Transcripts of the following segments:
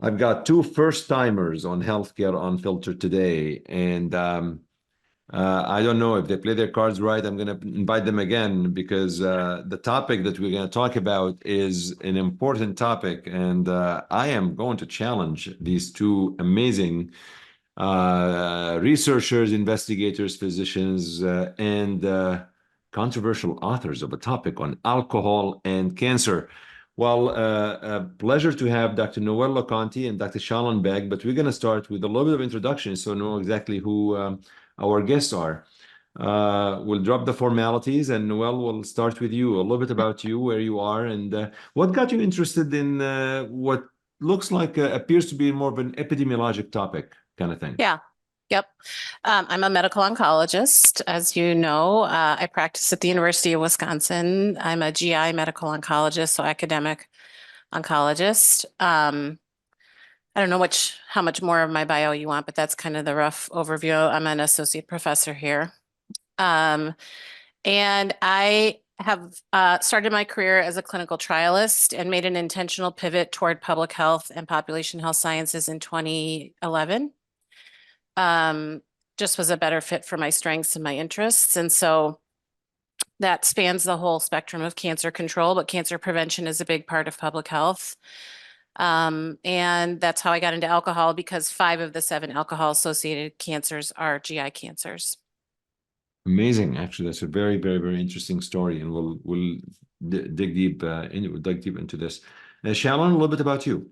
I've got two first timers on Healthcare Unfiltered today, and I don't know if they play their cards right. I'm going to invite them again because the topic that we're going to talk about is an important topic, and I am going to challenge these two amazing researchers, investigators, physicians, and controversial authors of a topic on alcohol and cancer. Well, a pleasure to have Dr. Noelle LoConte and Dr. Shaalan Beg, but we're going to start with a little bit of introduction so know exactly who our guests are. We'll drop the formalities, and Noelle, will start with you. A little bit about you, where you are, and what got you interested in what looks like appears to be more of an epidemiologic topic kind of thing. Yeah. Yep. I'm a medical oncologist. As you know, I practice at the University of Wisconsin. I'm a GI medical oncologist, so academic oncologist. I don't know how much more of my bio you want, but that's kind of the rough overview. I'm an associate professor here. And I have started my career as a clinical trialist and made an intentional pivot toward public health and population health sciences in 2011. Just was a better fit for my strengths and my interests. And so that spans the whole spectrum of cancer control, but cancer prevention is a big part of public health. And that's how I got into alcohol, because 5 of the 7 alcohol-associated cancers are GI cancers. Amazing. Actually, that's a very, very, very interesting story, and we'll dig deep into this. Shallon, a little bit about you.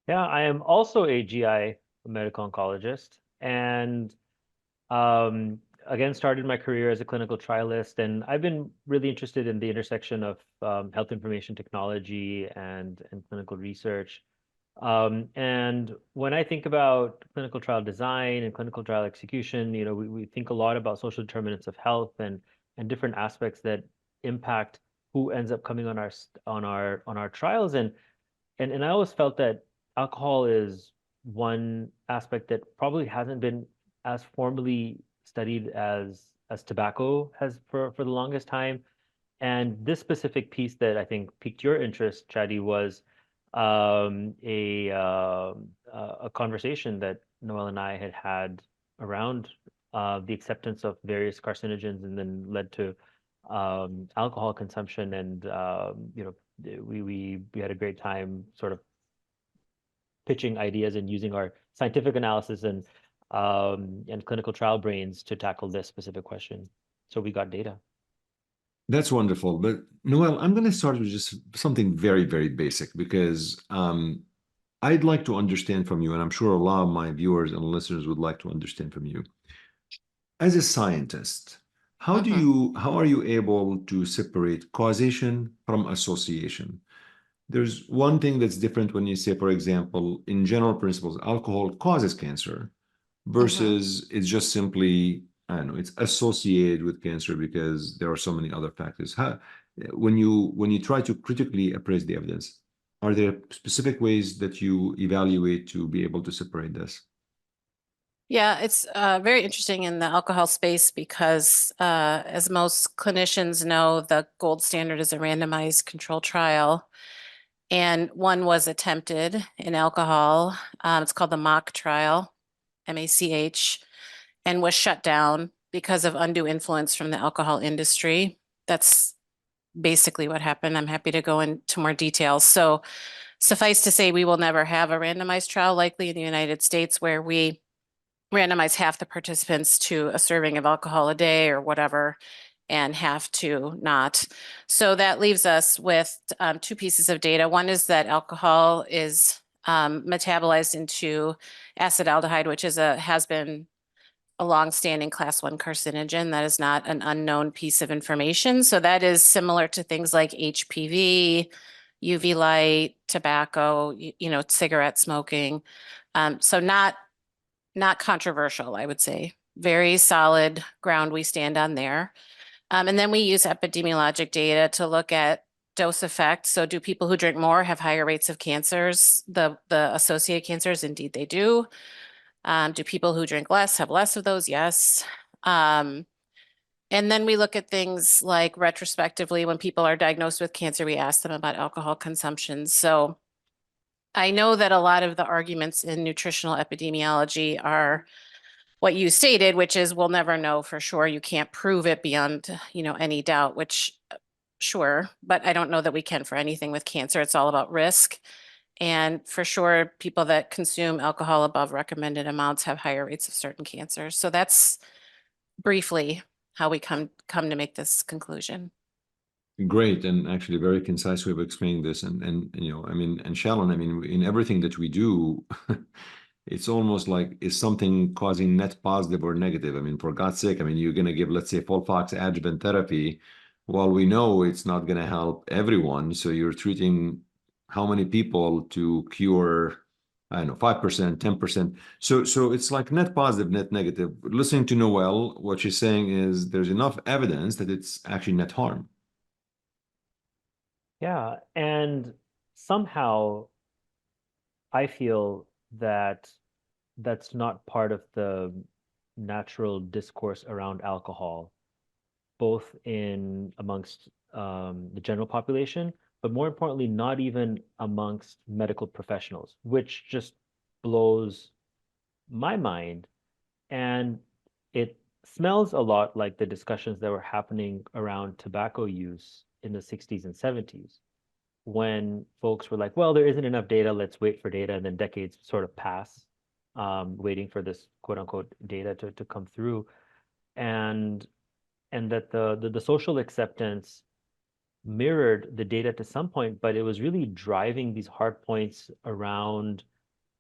Yeah, I am also a GI medical oncologist, and um, again started my career as a clinical trialist, and I've been really interested in the intersection of health information technology and clinical research. And when I think about clinical trial design and clinical trial execution, we think a lot about social determinants of health and different aspects that impact who ends up coming on our trials, and I always felt that alcohol is one aspect that probably hasn't been as formally studied as tobacco has for the longest time. And this specific piece that I think piqued your interest, Chadi, was a conversation that Noelle and I had around the acceptance of various carcinogens, and then led to alcohol consumption. And we had a great time sort of pitching ideas and using our scientific analysis and clinical trial brains to tackle this specific question. So we got data. That's wonderful. But Noelle, I'm going to start with just something very, very basic because I'd like to understand from you, and I'm sure a lot of my viewers and listeners would like to understand from you. As a scientist, how are you able to separate causation from association? There's one thing that's different when you say, for example, in general principles, alcohol causes cancer versus it's just simply, I don't know, it's associated with cancer because there are so many other factors. When you try to critically appraise the evidence, are there specific ways that you evaluate to be able to separate this? Yeah, it's very interesting in the alcohol space because, as most clinicians know, the gold standard is a randomized control trial. And one was attempted in alcohol. It's called the MACH trial, MACH, and was shut down because of undue influence from the alcohol industry. That's basically what happened. I'm happy to go into more details. So suffice to say, we will never have a randomized trial likely in the United States where we randomize half the participants to a serving of alcohol a day or whatever, and half to not. So that leaves us with 2 pieces of data. One is that alcohol is metabolized into acetaldehyde, which has been a long-standing class 1 carcinogen. That is not an unknown piece of information. So that is similar to things like HPV, UV light, tobacco, cigarette smoking. So not controversial, I would say. Very solid ground we stand on there. And then we use epidemiologic data to look at dose effect. So do people who drink more have higher rates of cancers, the associated cancers? Indeed, they do. Do people who drink less have less of those? Yes. And then we look at things like retrospectively, when people are diagnosed with cancer, we ask them about alcohol consumption. So I know that a lot of the arguments in nutritional epidemiology are what you stated, which is we'll never know for sure. You can't prove it beyond, any doubt, which sure, but I don't know that we can for anything with cancer. It's all about risk. And for sure, people that consume alcohol above recommended amounts have higher rates of certain cancers. So that's briefly how we come to make this conclusion. Great, and actually very concise way of explaining this. And I mean, and Shaalan, I mean, in everything that we do, it's almost like, is something causing net positive or negative? I mean, for God's sake, I mean, you're going to give, let's say, FOLFOX adjuvant therapy. Well, we know it's not going to help everyone. So you're treating how many people to cure, I don't know, 5%, 10%. So it's like net positive, net negative. Listening to Noelle, what she's saying is there's enough evidence that it's actually net harm. Yeah, and somehow I feel that that's not part of the natural discourse around alcohol, both in amongst the general population, but more importantly, not even amongst medical professionals, which just blows my mind. And it smells a lot like the discussions that were happening around tobacco use in the 60s and 70s, when folks were like, well, there isn't enough data, let's wait for data. And then decades sort of pass, waiting for this quote unquote data to come through. And that the social acceptance mirrored the data to some point, but it was really driving these hard points around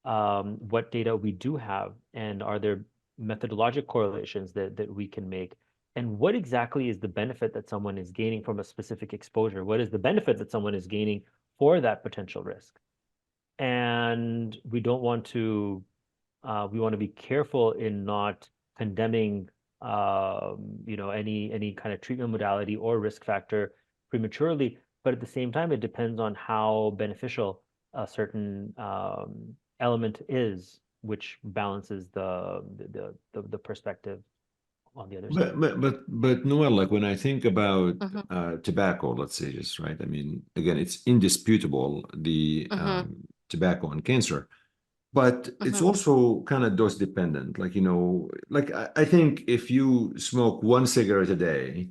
what data we do have, and are there methodologic correlations that we can make, and what exactly is the benefit that someone is gaining from a specific exposure? What is the benefit that someone is gaining for that potential risk? And we don't want to, we want to be careful in not condemning, any kind of treatment modality or risk factor prematurely, but at the same time, it depends on how beneficial a certain element is, which balances the perspective on the other side. But Noel, like when I think about Mhm. tobacco, let's say just right. I mean, again, it's indisputable the Mhm. tobacco and cancer, but it's Mhm. also kind of dose dependent. Like like I think if you smoke one cigarette a day,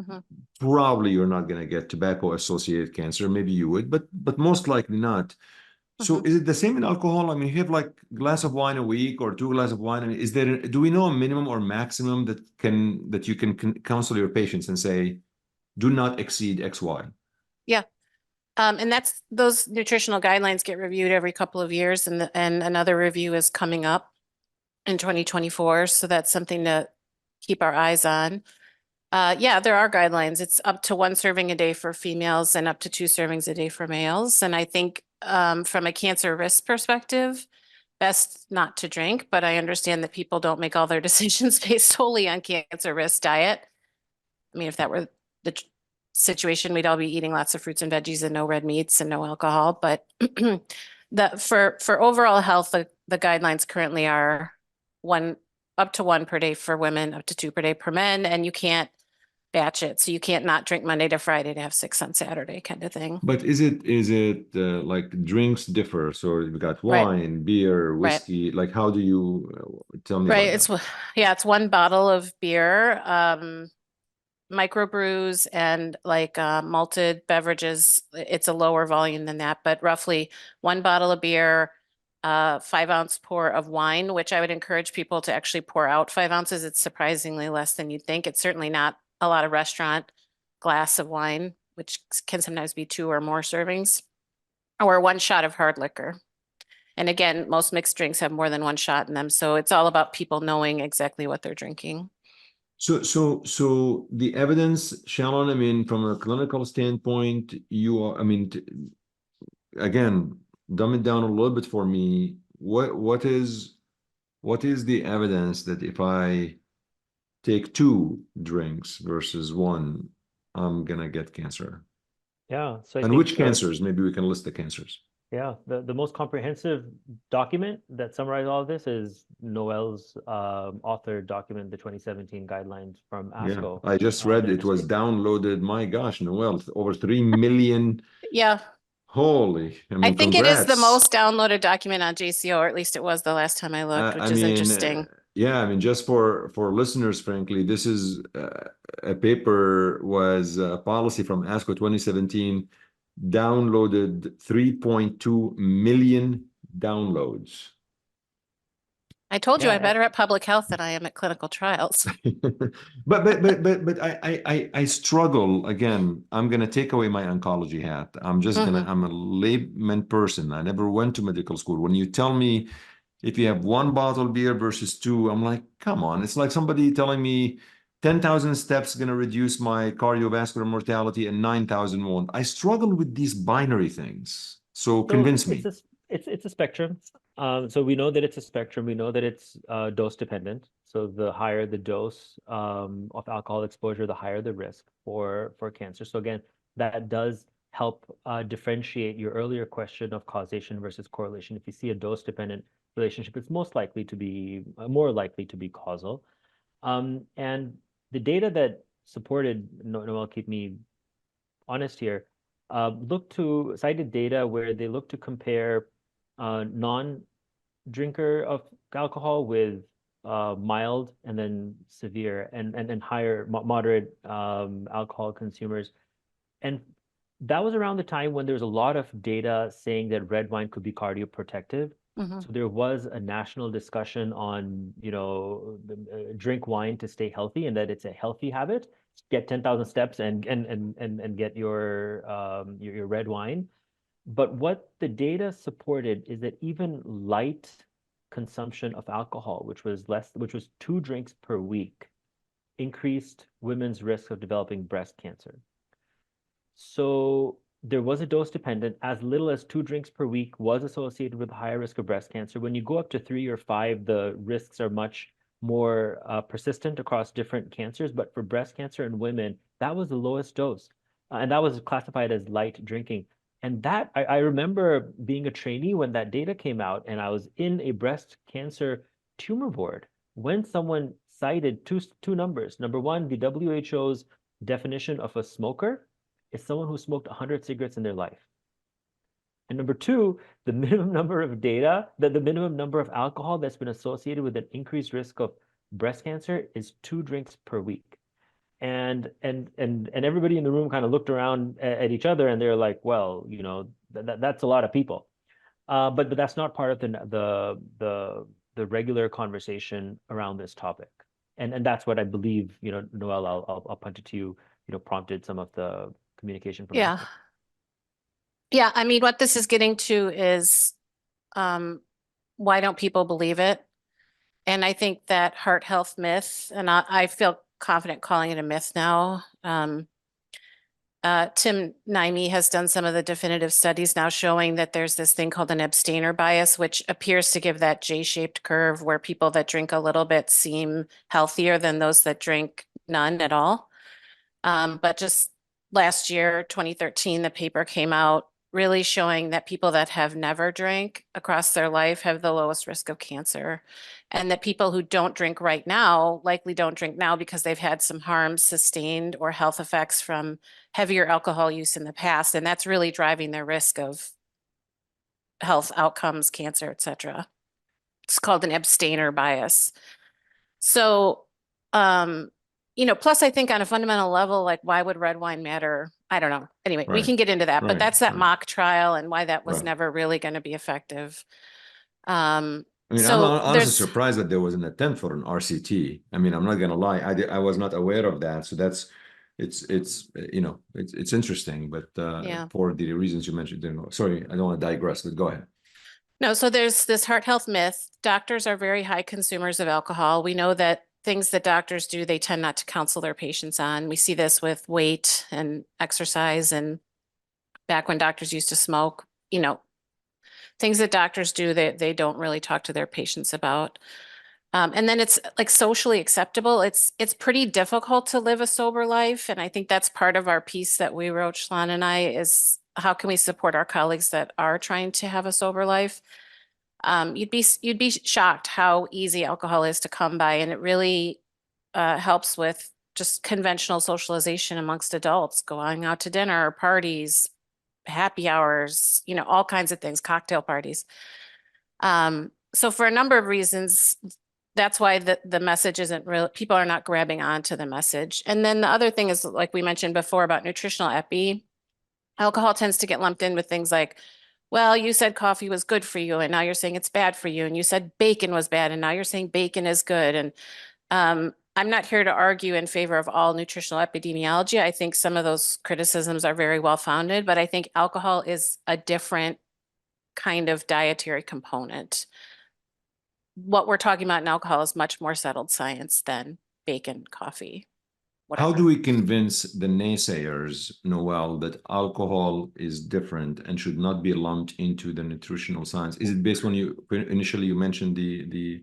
Mhm. probably you're not going to get tobacco associated cancer. Maybe you would, but most likely not. So Mhm. is it the same in alcohol? I mean, you have like glass of wine a week or two glasses of wine. I mean, do we know a minimum or maximum that you can counsel your patients and say, do not exceed X, Y? Yeah. And those nutritional guidelines get reviewed every couple of years, and another review is coming up in 2024. So that's something to keep our eyes on. Yeah, there are guidelines. It's up to 1 serving a day for females and up to 2 servings a day for males. And I think from a cancer risk perspective, best not to drink, but I understand that people don't make all their decisions based solely on cancer risk diet. I mean, if that were the situation, we'd all be eating lots of fruits and veggies and no red meats and no alcohol. But for overall health, the guidelines currently are up to 1 per day for women, up to 2 per day per men, and you can't batch it. So you can't not drink Monday to Friday to have 6 on Saturday kind of thing. But is it like drinks differ? So you've got Right, wine, beer, right, whiskey. Like, how do you tell me right. about that? Yeah, it's 1 bottle of beer. Microbrews and like malted beverages, it's a lower volume than that, but roughly 1 bottle of beer, 5-ounce pour of wine, which I would encourage people to actually pour out 5 ounces. It's surprisingly less than you'd think. It's certainly not a lot of restaurant glass of wine, which can sometimes be 2 or more servings, or 1 shot of hard liquor. And again, most mixed drinks have more than 1 shot in them. So it's all about people knowing exactly what they're drinking. So the evidence, Shalon, I mean, from a clinical standpoint, I mean, again, dumb it down a little bit for me. What is the evidence that if I take 2 drinks versus one, I'm gonna get cancer? Yeah, so I And think which cancers? Maybe we can list the cancers. yeah, the most comprehensive document that summarizes all of this is Noelle's authored document, the 2017 guidelines from Yeah, ASCO I just read in it the was space. downloaded. My gosh, Noel, over 3 million Yeah. Holy, I I mean, think it is the congrats. most downloaded document on JCO, or at least it was the last time I looked, I which is mean, interesting. yeah, I mean, just for listeners, frankly, this is a paper was a policy from ASCO 2017, downloaded 3.2 million downloads. I told you I'm Yeah, better at public health than I am at clinical trials. But I struggle again. I'm gonna take away my oncology hat. Mhm. I'm a layman person. I never went to medical school. When you tell me if you have one bottle beer versus two, I'm like, come on. It's like somebody telling me 10,000 steps going to reduce my cardiovascular mortality and 9,000 won't. I struggle with these binary things. So so convince me. it's a spectrum. So we know that it's a spectrum. We know that it's dose dependent. So the higher the dose of alcohol exposure, the higher the risk for cancer. So again, that does help differentiate your earlier question of causation versus correlation. If you see a dose dependent relationship, it's most likely to be more likely to be causal. And the data that supported, Noel, keep me honest here, cited data where they look to compare non-drinker of alcohol with mild and then severe and higher moderate alcohol consumers. And that was around the time when there was a lot of data saying that red wine could be cardioprotective. Mhm. So there was a national discussion on, drink wine to stay healthy and that it's a healthy habit. Get 10,000 steps and get your red wine. But what the data supported is that even light consumption of alcohol, which was 2 drinks per week, increased women's risk of developing breast cancer. So there was a dose dependent, as little as 2 drinks per week was associated with a higher risk of breast cancer. When you go up to 3 or 5, the risks are much more persistent across different cancers. But for breast cancer in women, that was the lowest dose. And that was classified as light drinking. And that I remember being a trainee when that data came out, and I was in a breast cancer tumor board when someone cited two numbers. Number one, the WHO's definition of a smoker is someone who smoked 100 cigarettes in their life. And number two, the minimum number of the minimum number of alcohol that's been associated with an increased risk of breast cancer is 2 drinks per week. And everybody in the room kind of looked around at each other and they're like, well, that's a lot of people. But that's not part of the regular conversation around this topic. And that's what I believe, Noelle, I'll punt it to you, prompted some of the communication from Yeah. ASCO. Yeah, I mean, what this is getting to is why don't people believe it? And I think that heart health myth, and I feel confident calling it a myth now. Tim Naimi has done some of the definitive studies now showing that there's this thing called an abstainer bias, which appears to give that J-shaped curve where people that drink a little bit seem healthier than those that drink none at all. But just last year, 2013, the paper came out really showing that people that have never drank across their life have the lowest risk of cancer. And that people who don't drink right now likely don't drink now because they've had some harms sustained or health effects from heavier alcohol use in the past. And that's really driving their risk of health outcomes, cancer, et cetera. It's called an abstainer bias. So, plus I think on a fundamental level, like why would red wine matter? I don't know. Anyway, we Right, can get into that, but right, that's that right, mock trial and why that was right. never really going to be effective. I mean, I'm So honestly there's, surprised that there was an attempt for an RCT. I mean, I'm not gonna lie, I was not aware of that. So it's interesting, but yeah. for the reasons you mentioned, sorry, I don't want to digress, but go ahead. No, so there's this heart health myth. Doctors are very high consumers of alcohol. We know that things that doctors do, they tend not to counsel their patients on. We see this with weight and exercise, and back when doctors used to smoke, things that doctors do that they don't really talk to their patients about. And then it's like socially acceptable. It's pretty difficult to live a sober life. And I think that's part of our piece that we wrote, Shaalan and I, is how can we support our colleagues that are trying to have a sober life? You'd be shocked how easy alcohol is to come by, and it really helps with just conventional socialization amongst adults, going out to dinner, parties, happy hours, all kinds of things, cocktail parties. So for a number of reasons, that's why the message isn't real. People are not grabbing onto the message. And then the other thing is, like we mentioned before about nutritional epi, alcohol tends to get lumped in with things like, well, you said coffee was good for you, and now you're saying it's bad for you. And you said bacon was bad, and now you're saying bacon is good. And I'm not here to argue in favor of all nutritional epidemiology. I think some of those criticisms are very well founded, but I think alcohol is a different kind of dietary component. What we're talking about in alcohol is much more settled science than bacon, coffee, How whatever. do we convince the naysayers, Noelle, that alcohol is different and should not be lumped into the nutritional science? Is it based on initially you mentioned the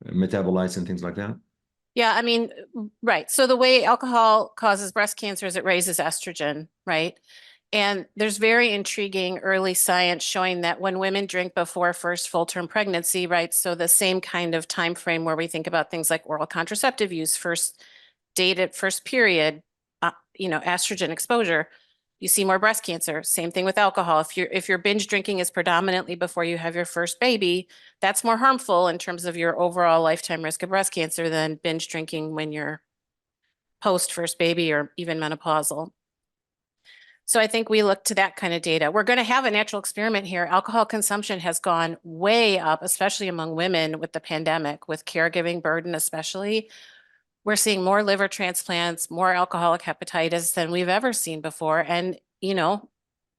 metabolites and things like that? Yeah, I mean, right. So the way alcohol causes breast cancer is it raises estrogen, right? And there's very intriguing early science showing that when women drink before first full-term pregnancy, right? So the same kind of time frame where we think about things like oral contraceptive use, first dated, first period, estrogen exposure, you see more breast cancer. Same thing with alcohol. If your binge drinking is predominantly before you have your first baby, that's more harmful in terms of your overall lifetime risk of breast cancer than binge drinking when you're post first baby or even menopausal. So I think we look to that kind of data. We're going to have a natural experiment here. Alcohol consumption has gone way up, especially among women with the pandemic, with caregiving burden especially. We're seeing more liver transplants, more alcoholic hepatitis than we've ever seen before. And,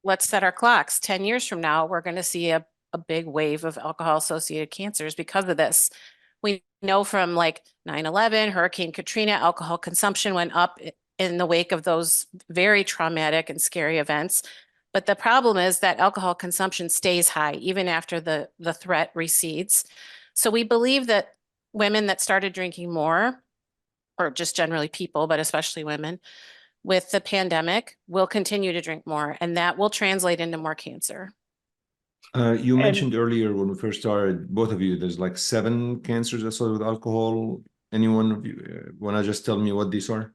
let's set our clocks. 10 years from now, we're going to see a big wave of alcohol-associated cancers because of this. We know from like 9/11, Hurricane Katrina, alcohol consumption went up in the wake of those very traumatic and scary events. But the problem is that alcohol consumption stays high even after the threat recedes. So we believe that women that started drinking more, or just generally people, but especially women, with the pandemic will continue to drink more, and that will translate into more cancer. You And mentioned earlier when we first started, both of you, there's like 7 cancers associated with alcohol. Anyone of you want to just tell me what these are?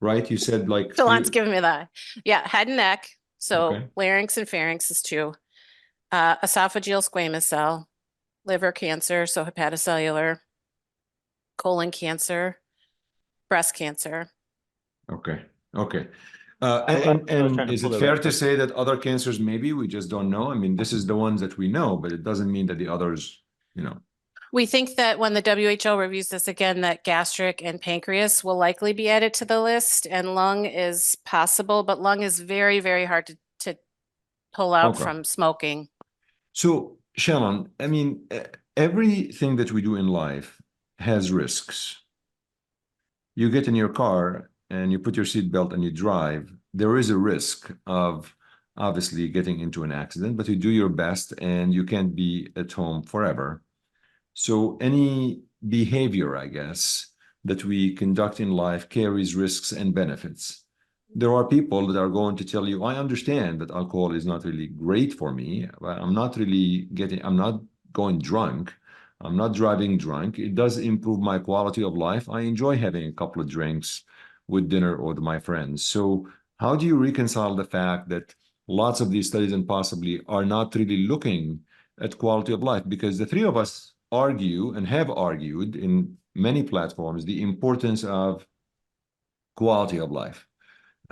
Right? You said like Shaalan's 3. giving me that. Yeah, head and neck. So Okay. larynx and pharynx is 2. Esophageal squamous cell, liver cancer, so hepatocellular, colon cancer, breast cancer. Okay. Okay. I was trying And to is pull it the fair right to one. say that other cancers maybe we just don't know? I mean, this is the ones that we know, but it doesn't mean that the others, you know. We think that when the WHO reviews this again, that gastric and pancreas will likely be added to the list, and lung is possible, but lung is very, very hard to pull out Okay. from smoking. So, Shaalan, I mean, everything that we do in life has risks. You get in your car and you put your seatbelt and you drive, there is a risk of obviously getting into an accident, but you do your best and you can't be at home forever. So any behavior, I guess, that we conduct in life carries risks and benefits. There are people that are going to tell you, I understand that alcohol is not really great for me. I'm not going drunk. I'm not driving drunk. It does improve my quality of life. I enjoy having a couple of drinks with dinner or with my friends. So how do you reconcile the fact that lots of these studies and possibly are not really looking at quality of life? Because the three of us argue and have argued in many platforms the importance of quality of life.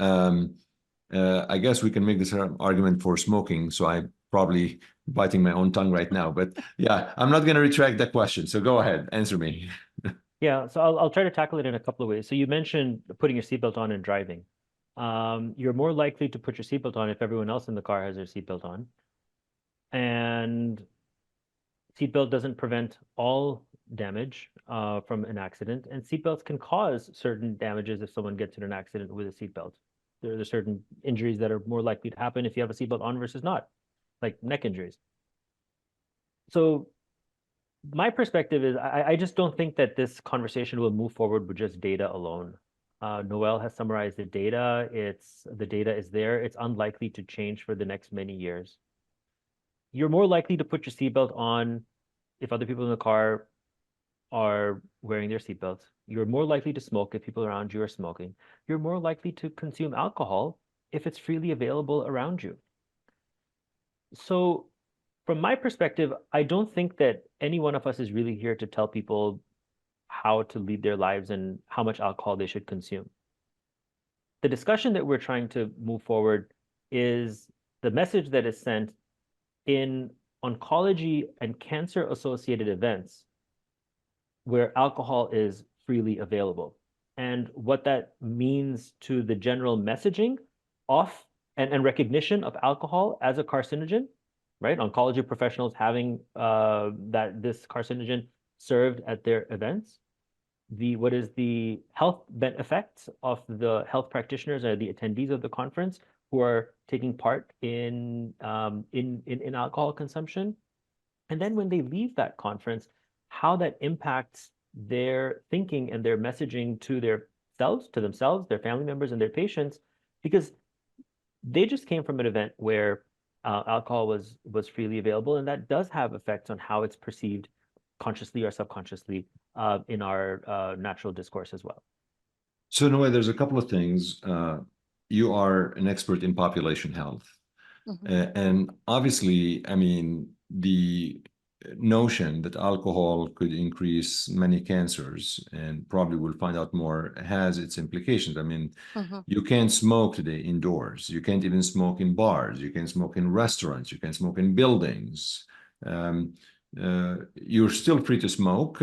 I guess we can make this argument for smoking, so I'm probably biting my own tongue right now. But yeah, I'm not going to retract that question. So go ahead, answer me. Yeah, so I'll try to tackle it in a couple of ways. So you mentioned putting your seatbelt on and driving. You're more likely to put your seatbelt on if everyone else in the car has their seatbelt on. And seatbelt doesn't prevent all damage from an accident, and seatbelts can cause certain damages if someone gets in an accident with a seatbelt. There are certain injuries that are more likely to happen if you have a seatbelt on versus not, like neck injuries. So my perspective is I just don't think that this conversation will move forward with just data alone. Noelle has summarized the data. The data is there. It's unlikely to change for the next many years. You're more likely to put your seatbelt on if other people in the car are wearing their seatbelts. You're more likely to smoke if people around you are smoking. You're more likely to consume alcohol if it's freely available around you. So from my perspective, I don't think that any one of us is really here to tell people how to lead their lives and how much alcohol they should consume. The discussion that we're trying to move forward is the message that is sent in oncology and cancer-associated events where alcohol is freely available, and what that means to the general messaging of and recognition of alcohol as a carcinogen, right? Oncology professionals having this carcinogen served at their events. What is the health effects of the health practitioners or the attendees of the conference who are taking part in alcohol consumption, and then when they leave that conference, how that impacts their thinking and their messaging to themselves, their family members, and their patients, because they just came from an event where alcohol was freely available, and that does have effects on how it's perceived consciously or subconsciously in our natural discourse as well. So, Noelle, there's a couple of things. You are an expert in population health. And obviously, I mean, the notion that alcohol could increase many cancers, and probably we'll find out more, has its implications. I mean, you can't smoke today indoors. You can't even smoke in bars. You can't smoke in restaurants. You can smoke in buildings. You're still free to smoke,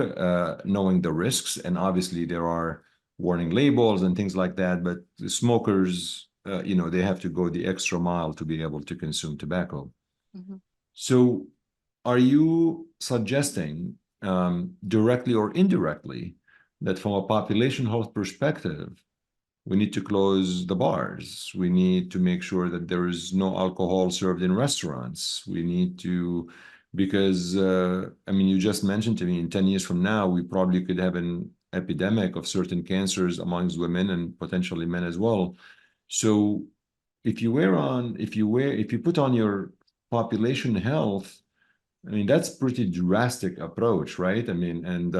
knowing the risks. And obviously, there are warning labels and things like that. But the smokers, they have to go the extra mile to be able to consume tobacco. So are you suggesting, directly or indirectly, that from a population health perspective, we need to close the bars? We need to make sure that there is no alcohol served in restaurants. We need to, because, I mean, you just mentioned to me, in 10 years from now, we probably could have an epidemic of certain cancers amongst women and potentially men as well. So if you put on your population health, I mean, that's a pretty drastic approach, right? I mean, and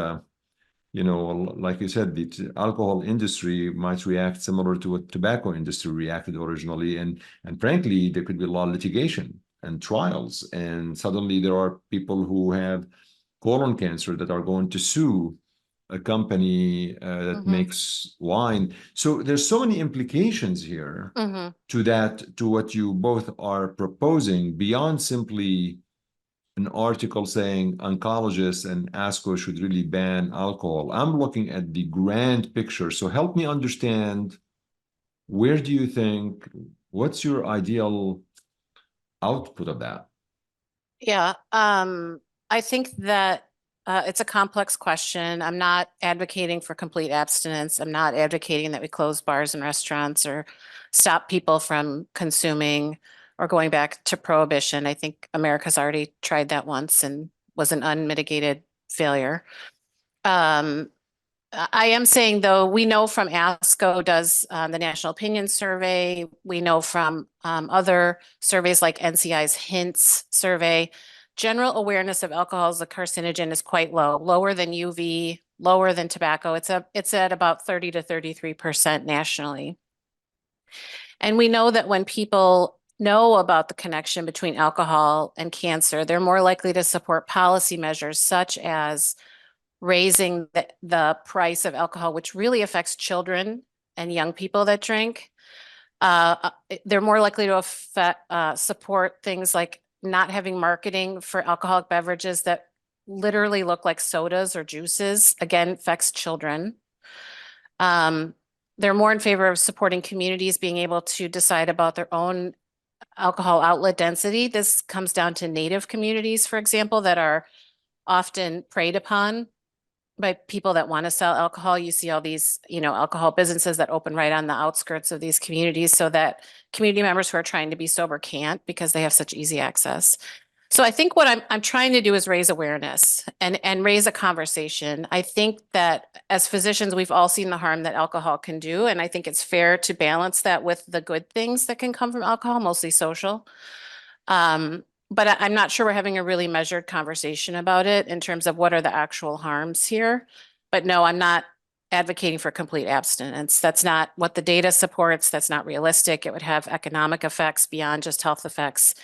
like you said, the alcohol industry might react similar to what tobacco industry reacted originally, and frankly, there could be a lot of litigation and trials, and suddenly there are people who have colon cancer that are going to sue a company that makes wine. So there's so many implications here to what you both are proposing, beyond simply an article saying oncologists and ASCO should really ban alcohol. I'm looking at the grand picture. So help me understand, where do you think, what's your ideal output of that? Yeah, I think that it's a complex question. I'm not advocating for complete abstinence. I'm not advocating that we close bars and restaurants or stop people from consuming or going back to prohibition. I think America's already tried that once and was an unmitigated failure. I am saying, though, we know from ASCO does the National Opinion Survey. We know from other surveys like NCI's HINTS survey, general awareness of alcohol as a carcinogen is quite low, lower than UV, lower than tobacco. It's at about 30 to 33% nationally. And we know that when people know about the connection between alcohol and cancer, they're more likely to support policy measures such as raising the price of alcohol, which really affects children and young people that drink. They're more likely to support things like not having marketing for alcoholic beverages that literally look like sodas or juices. Again, affects children. They're more in favor of supporting communities being able to decide about their own alcohol outlet density. This comes down to Native communities, for example, that are often preyed upon by people that want to sell alcohol. You see all these, alcohol businesses that open right on the outskirts of these communities so that community members who are trying to be sober can't, because they have such easy access. So I think what I'm trying to do is raise awareness and raise a conversation. I think that as physicians, we've all seen the harm that alcohol can do. And I think it's fair to balance that with the good things that can come from alcohol, mostly social. But I'm not sure we're having a really measured conversation about it in terms of what are the actual harms here. But no, I'm not advocating for complete abstinence. That's not what the data supports. That's not realistic. It would have economic effects beyond just health effects.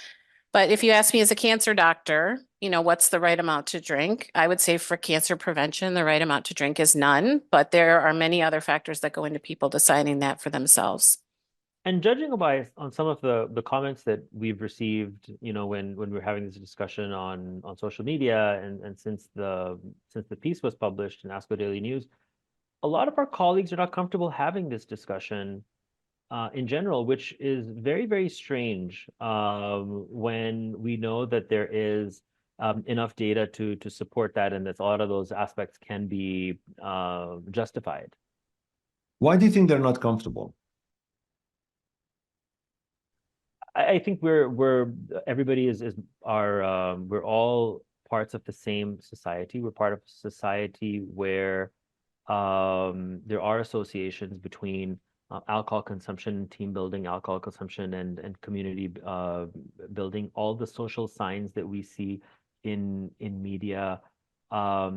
But if you ask me as a cancer doctor, what's the right amount to drink? I would say for cancer prevention, the right amount to drink is none, but there are many other factors that go into people deciding that for themselves. And judging by on some of the comments that we've received, when we're having this discussion on social media and since the piece was published in ASCO Daily News, a lot of our colleagues are not comfortable having this discussion in general, which is very, very strange when we know that there is enough data to support that, and that a lot of those aspects can be justified. Why do you think they're not comfortable? I think everybody is we're all parts of the same society. We're part of a society where there are associations between alcohol consumption, team building, alcohol consumption, and community building. All the social signs that we see in media, or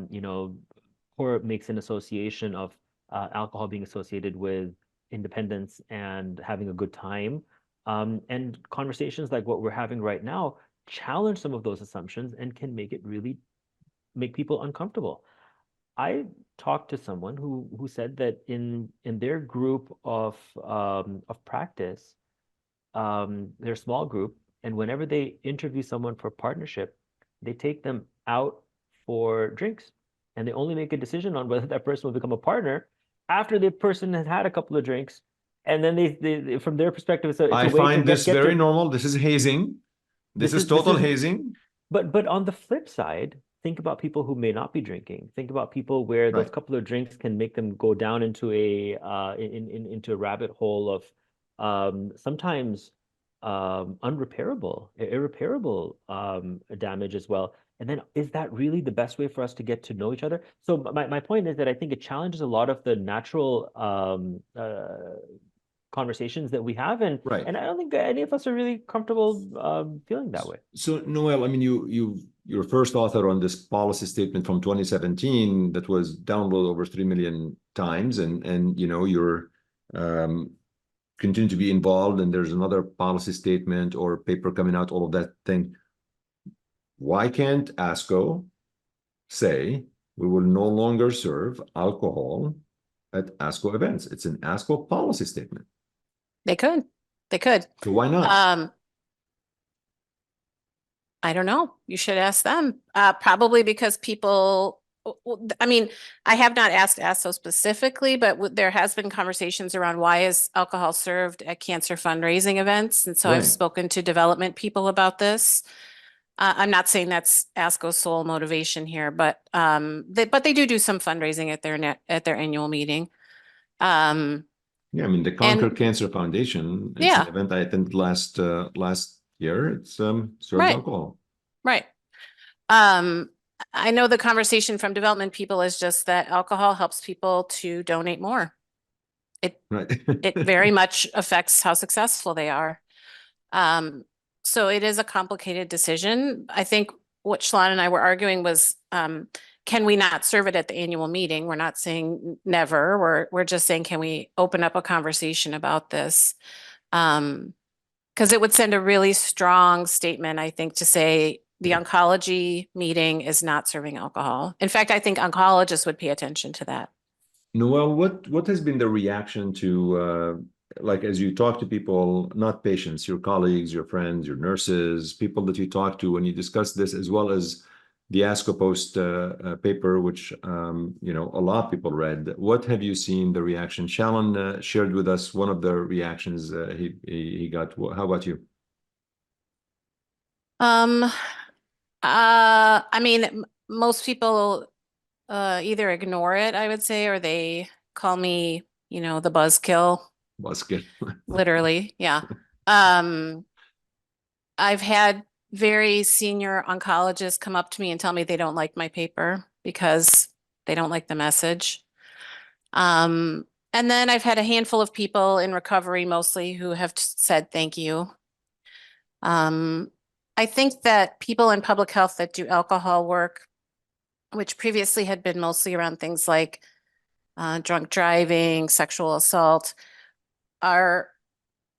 makes an association of alcohol being associated with independence and having a good time. And conversations like what we're having right now challenge some of those assumptions and can make people uncomfortable. I talked to someone who said that in their group of practice, their small group, and whenever they interview someone for partnership, they take them out for drinks, and they only make a decision on whether that person will become a partner after the person has had a couple of drinks, and then they from their perspective, it's a I way to find this get very to, normal. This is hazing. This is total hazing. But on the flip side, think about people who may not be drinking. Think about people where those Right. couple of drinks can make them go down into a into a rabbit hole of sometimes irreparable damage as well. And then is that really the best way for us to get to know each other? So my point is that I think it challenges a lot of the natural conversations that we have, and Right. and I don't think any of us are really comfortable feeling that way. So Noelle, I mean, you're first author on this policy statement from 2017 that was downloaded over 3 million times, and you're continue to be involved, and there's another policy statement or paper coming out, all of that thing. Why can't ASCO say we will no longer serve alcohol at ASCO events? It's an ASCO policy statement. They could. So why not? I don't know. You should ask them. Probably because people, I mean, I have not asked ASCO specifically, but there has been conversations around why is alcohol served at cancer fundraising events. And so I've Right. spoken to development people about this. I'm not saying that's ASCO's sole motivation here, but they do some fundraising at their annual meeting. Yeah, I mean, the Conquer Cancer Foundation, it's an event I attended last year. It's serves Right. alcohol. Right. I know the conversation from development people is just that alcohol helps people to donate more. Right. It very much affects how successful they are. So it is a complicated decision. I think what Shaalan and I were arguing was, can we not serve it at the annual meeting? We're not saying never. We're just saying, can we open up a conversation about this? Because it would send a really strong statement, I think, to say the oncology meeting is not serving alcohol. In fact, I think oncologists would pay attention to that. Noelle, what has been the reaction to like as you talk to people, not patients, your colleagues, your friends, your nurses, people that you talk to when you discuss this, as well as the ASCO Post paper, which a lot of people read. What have you seen the reaction? Shaalan shared with us one of the reactions he got. How about you? I mean, most people either ignore it, I would say, or they call me, the buzzkill. Buzzkill. Literally, yeah. I've had very senior oncologists come up to me and tell me they don't like my paper because they don't like the message. And then I've had a handful of people in recovery mostly who have said thank you. I think that people in public health that do alcohol work, which previously had been mostly around things like drunk driving, sexual assault, are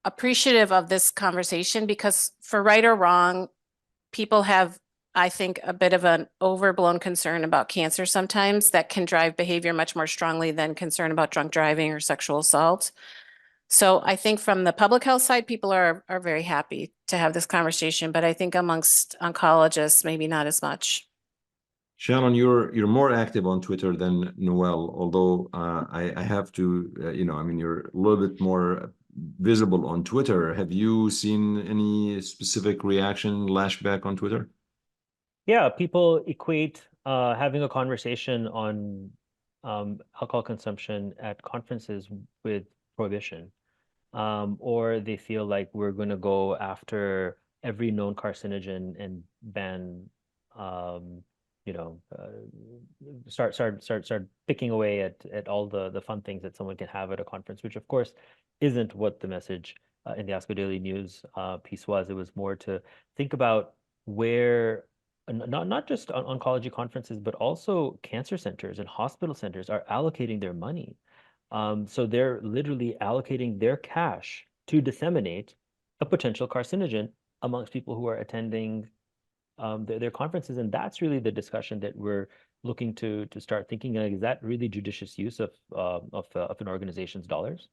appreciative of this conversation because for right or wrong, people have, I think, a bit of an overblown concern about cancer sometimes that can drive behavior much more strongly than concern about drunk driving or sexual assault. So I think from the public health side, people are very happy to have this conversation, but I think amongst oncologists, maybe not as much. Shaalan, you're more active on Twitter than Noelle, although I have to, I mean, you're a little bit more visible on Twitter. Have you seen any specific reaction, lashback on Twitter? Yeah, people equate having a conversation on alcohol consumption at conferences with prohibition. Or they feel like we're going to go after every known carcinogen and ban, um, you know, start picking away at all the fun things that someone can have at a conference, which of course isn't what the message in the ASCO Daily News piece was. It was more to think about where not just on oncology conferences, but also cancer centers and hospital centers are allocating their money. So they're literally allocating their cash to disseminate a potential carcinogen amongst people who are attending their conferences, and that's really the discussion that we're looking to start thinking. Like, is that really judicious use of an organization's dollars?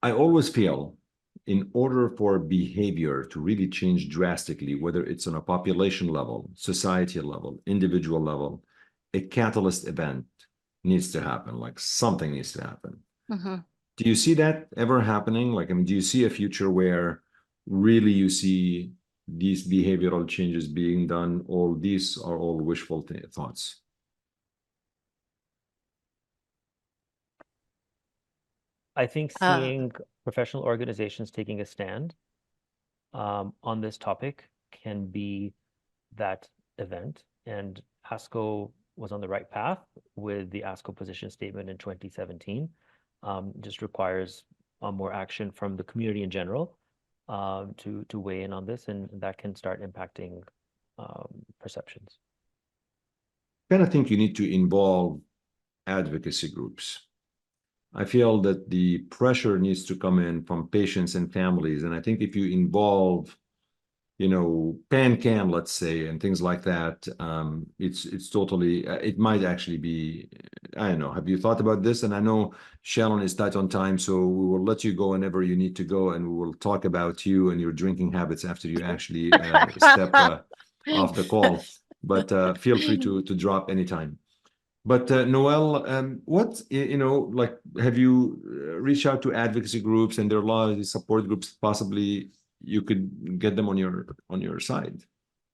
I always feel in order for behavior to really change drastically, whether it's on a population level, society level, individual level, a catalyst event needs to happen, like something needs to happen. Mhm. Do you see that ever happening? Like, I mean, do you see a future where really you see these behavioral changes being done, or these are all wishful thoughts? I think Uh, seeing professional organizations taking a stand on this topic can be that event. And ASCO was on the right path with the ASCO position statement in 2017. Just requires more action from the community in general to weigh in on this, and that can start impacting perceptions. I kind of think you need to involve advocacy groups. I feel that the pressure needs to come in from patients and families. And I think if you involve, PanCan, let's say, and things like that, it's totally, it might actually be, I don't know. Have you thought about this? And I know Shaalan is tight on time, so we will let you go whenever you need to go, and we will talk about you and your drinking habits after you actually step off the call. But feel free to drop anytime. But Noelle, like, have you reached out to advocacy groups, and there are a lot of these support groups? Possibly you could get them on your side.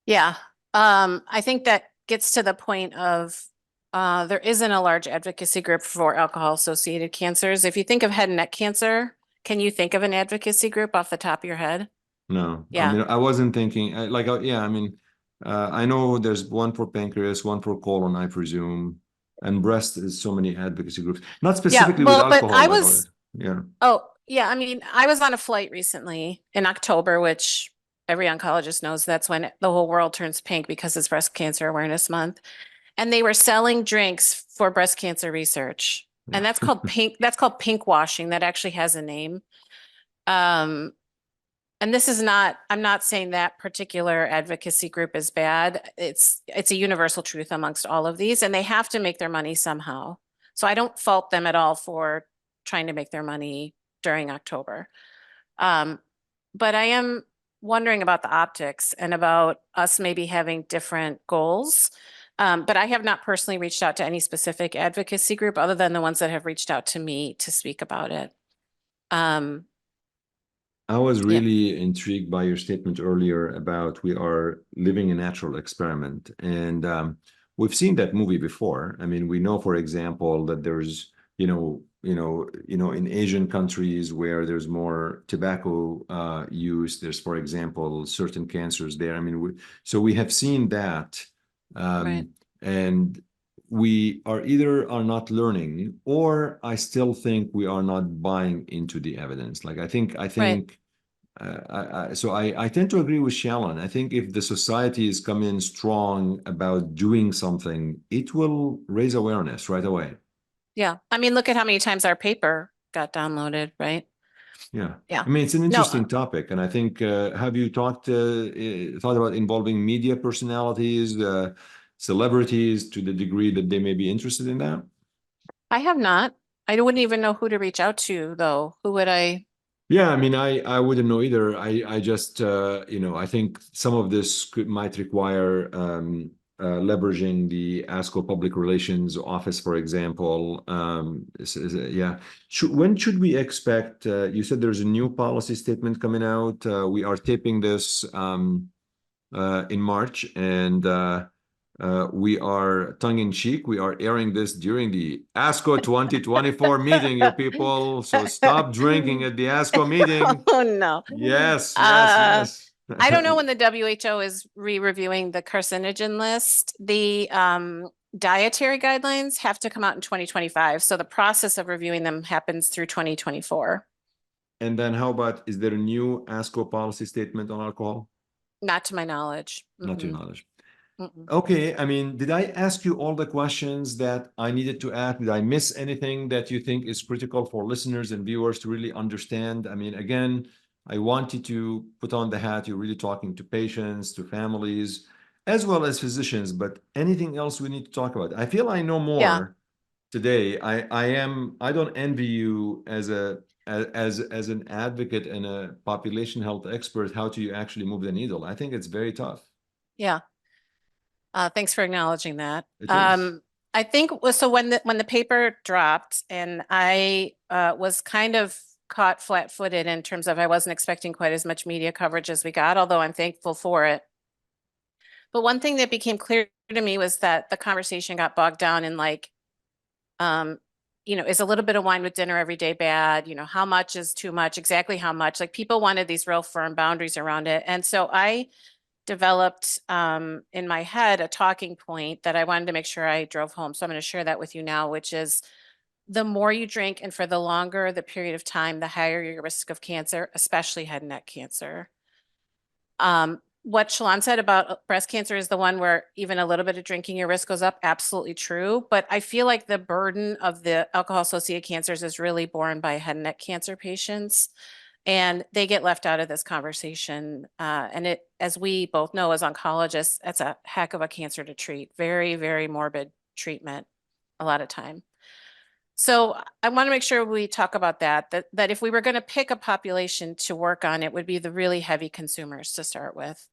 Yeah, I think that gets to the point of there isn't a large advocacy group for alcohol-associated cancers. If you think of head and neck cancer, can you think of an advocacy group off the top of your head? No, I Yeah. mean, I wasn't thinking yeah. I mean, I know there's one for pancreas, one for colon, I presume, and breast is so many advocacy groups. Not Yeah, specifically with well, but alcohol, I like, was, yeah. oh, yeah, I mean, I was on a flight recently in October, which every oncologist knows that's when the whole world turns pink because it's Breast Cancer Awareness Month. And they were selling drinks for breast cancer research. And that's called pink washing. That actually has a name. Um, and this is not, I'm not saying that particular advocacy group is bad. It's a universal truth amongst all of these, and they have to make their money somehow. So I don't fault them at all for trying to make their money during October. Um, but I am wondering about the optics and about us maybe having different goals. But I have not personally reached out to any specific advocacy group other than the ones that have reached out to me to speak about it. Um, I was yeah, really intrigued by your statement earlier about we are living a natural experiment. And we've seen that movie before. I mean, we know, for example, that there's, in Asian countries where there's more tobacco use, there's, for example, certain cancers there. I mean, so we have seen that. right. And we are either are not learning, or I still think we are not buying into the evidence. Like, I Right. think So I tend to agree with Shaalan. I think if the society is coming strong about doing something, it will raise awareness right away. Yeah. I mean, look at how many times our paper got downloaded, right? Yeah. Yeah. I mean, it's an No, interesting topic, and I think have you thought about involving media personalities, celebrities, to the degree that they may be interested in that? I have not. I wouldn't even know who to reach out to, though. Who would I? Yeah, I mean, I wouldn't know either. I just I think some of this might require leveraging the ASCO Public Relations Office, for example. Yeah. When should we expect? You said there's a new policy statement coming out. We are taping this in March, and we are tongue in cheek. We are airing this during the ASCO 2024 meeting, you people. So stop drinking at the ASCO meeting. Oh, no. Yes, yes, yes. I don't know when the WHO is re-reviewing the carcinogen list. The dietary guidelines have to come out in 2025. So the process of reviewing them happens through 2024. And then how about, is there a new ASCO policy statement on alcohol? Not to my knowledge. Not to your Mm-mm. knowledge. Mm-mm. Okay, I mean, did I ask you all the questions that I needed to ask? Did I miss anything that you think is critical for listeners and viewers to really understand? I mean, again, I wanted to put on the hat. You're really talking to patients, to families, as well as physicians, but anything else we need to talk about? I feel I know Yeah. more today. I don't envy you as as an advocate and a population health expert. How do you actually move the needle? I think it's very tough. Yeah. Thanks for acknowledging that. It is. I think so when the paper dropped and I was kind of caught flat-footed in terms of I wasn't expecting quite as much media coverage as we got, although I'm thankful for it. But one thing that became clear to me was that the conversation got bogged down in like, is a little bit of wine with dinner every day bad? How much is too much? Exactly how much? Like people wanted these real firm boundaries around it. And so I developed in my head a talking point that I wanted to make sure I drove home. So I'm going to share that with you now, which is the more you drink and for the longer the period of time, the higher your risk of cancer, especially head and neck cancer. What Shaalan said about breast cancer is the one where even a little bit of drinking, your risk goes up. Absolutely true. But I feel like the burden of the alcohol associated cancers is really borne by head and neck cancer patients. And they get left out of this conversation. And it, as we both know as oncologists, that's a heck of a cancer to treat. Very, very morbid treatment a lot of time. So I want to make sure we talk about that if we were going to pick a population to work on, it would be the really heavy consumers to start with.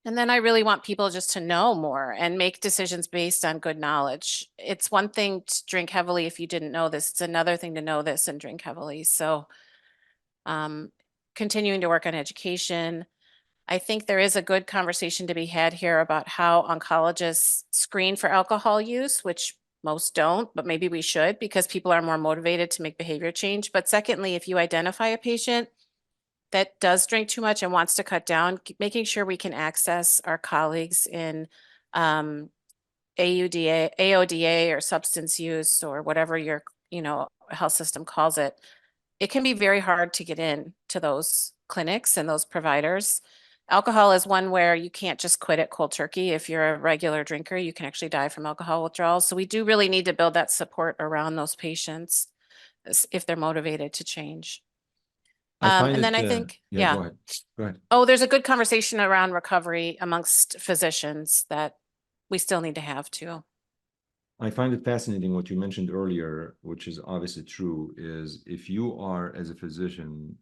And then I really want people just to know more and make decisions based on good knowledge. It's one thing to drink heavily if you didn't know this. It's another thing to know this and drink heavily. So continuing to work on education. I think there is a good conversation to be had here about how oncologists screen for alcohol use, which most don't, but maybe we should because people are more motivated to make behavior change. But secondly, if you identify a patient that does drink too much and wants to cut down, making sure we can access our colleagues in AODA or substance use or whatever your health system calls it. It can be very hard to get in to those clinics and those providers. Alcohol is one where you can't just quit it cold turkey. If you're a regular drinker, you can actually die from alcohol withdrawal. So we do really need to build that support around those patients if they're motivated to change. I find And then it, I think, yeah, go ahead. Go ahead. Oh, there's a good conversation around recovery amongst physicians that we still need to have too. I find it fascinating what you mentioned earlier, which is obviously true, is if you are, as a physician,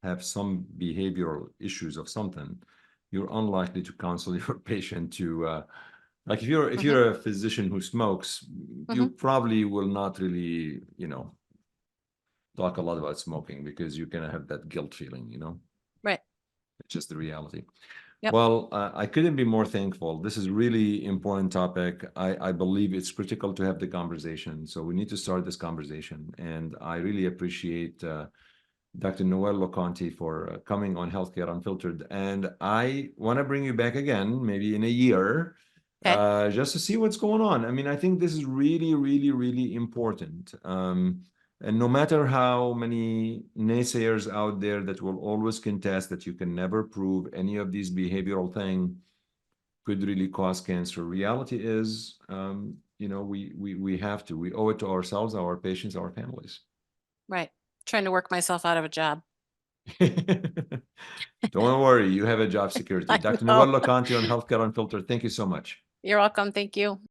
have some behavioral issues of something, you're unlikely to counsel your patient to, like if you're a physician who smokes, you probably will not really, talk a lot about smoking because you're gonna have that guilt feeling, Right. It's just the reality. Yep. Well, I couldn't be more thankful. This is really important topic. I believe it's critical to have the conversation. So we need to start this conversation. And I really appreciate Dr. Noelle LoConte for coming on Healthcare Unfiltered. And I want to bring you back again, maybe in a year, Okay. just to see what's going on. I mean, I think this is really, really, really important. And no matter how many naysayers out there that will always contest that you can never prove any of these behavioral things could really cause cancer. Reality is, you know, we have to. We owe it to ourselves, our patients, our families. Right. Trying to work myself out of a job. Don't worry, you have a job security. I Dr. know. Noelle LoConte on Healthcare Unfiltered. Thank you so much. You're welcome. Thank you.